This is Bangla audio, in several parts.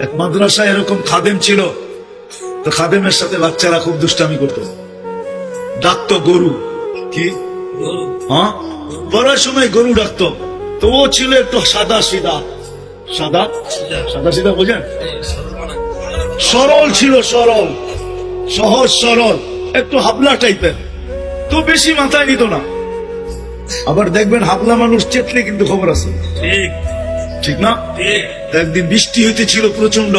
এক মাদ্রাসায় এরকম খাদেম ছিল, তো খাদেমের সাথে বাচ্চারা খুব দুষ্টামি করতো, ডাকতো গরু। কি হ্যাঁ, পড়ার সময় গরু ডাকতো। তো ও ছিল একটু সাদা সিধা, সাদা সাদা সিধা বোঝেন, সরল ছিল, সরল সহজ সরল, একটু হাবলা টাইপের, তো বেশি মাথায় নিত না। আবার দেখবেন হাবলা মানুষ চেতলে কিন্তু খবর আছে, ঠিক না? একদিন বৃষ্টি হইতেছিল প্রচন্ড,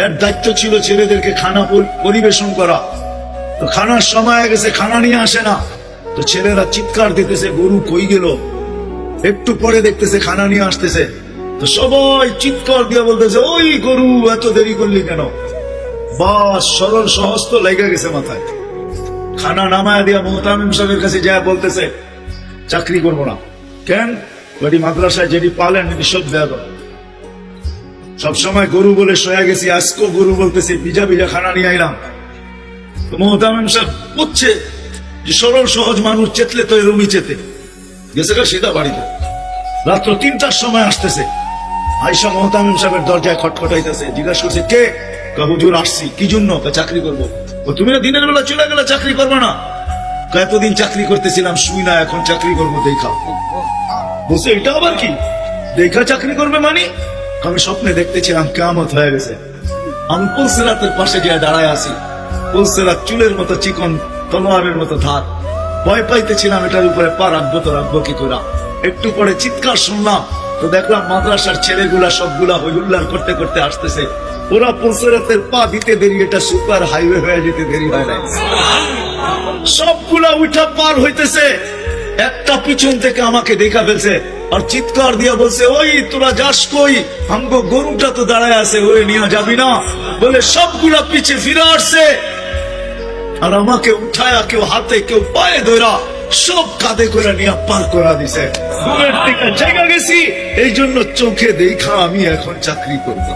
এর দায়িত্ব ছিল ছেলেদেরকে খানা পরিবেশন করা। তো খানার সময় গেছে, খানা নিয়ে আসে না, তো ছেলেরা চিৎকার দিতেছে গরু কই গেল। একটু পরে দেখতেছে খানা নিয়ে আসতেছে, তো সবাই চিৎকার দিয়ে বলতেছে ওই গরু এত দেরি করলি কেন? বাস সরল সহজ তো লেগে গেছে মাথায়। খানা নামায় দিয়া মোহতামিম সাহেবের কাছে যায় বলতেছে চাকরি করবো না। কেন? ওই মাদ্রাসায় যেটি পালেন এটি সব দেয়া দাও। সবসময় গরু বলে শোয়া গেছি, আজকেও গরু বলতেছে বিজা বিজা খানা নিয়ে আইলাম। মোহতামিম সাহেব বুঝছে যে সরল সহজ মানুষ চেতলে তো এরমই চেতে গেছে সিধা বাড়িতে। রাত্র 3টার সময় আসতেছে, আইসা মোহতামিম সাহেবের দরজায় খটখটাইতেছে, জিজ্ঞাসা করছে কে? হুজুর আসছি। কি জন্য? চাকরি করবো। তুমি না দিনের বেলা চলে গেলে চাকরি করবো না? এতদিন চাকরি করতেছিলাম শুই না, এখন চাকরি করবো দেখা। বলছে এটা আবার কি দেখা চাকরি করবে মানে? আমি স্বপ্নে দেখতেছিলাম কিয়ামত হয়ে গেছে, আমি পুলসিরাতের পাশে গিয়ে দাঁড়ায় আছি, পুলসিরাত চুলের মতো চিকন, তলোয়ারের মতো ধার। ভয় পাইতেছিলাম এটার উপরে পা রাখবো তো রাখবো কি করে। একটু পরে চিৎকার শুনলাম, তো দেখলাম মাদ্রাসার ছেলেগুলা সবগুলা হইহুল্লার করতে করতে আসতেছে। ওরা পুলসিরাতের পা দিতে দেরি, এটা সুপার হাইওয়ে হয়ে যেতে দেরি হয় নাই। সবগুলা উঠা পার হইতেছে, একটা পিছন থেকে আমাকে দেখা ফেলছে আর চিৎকার দিয়া বলছে ওই তোরা যাস কই? আমগো গরুটা তো দাঁড়ায় আছে, ওই নিয়ে যাবি না? বলে সবগুলা পিছে ফিরে আসছে আর আমাকে উঠায়া কেউ হাতে কেউ পায়ে ধরা সব কাঁধে করে নিয়ে পার করা দিছে। ঘুমের থেকে জায়গা গেছি, এই জন্য চোখে দেখা আমি এখন চাকরি করবো।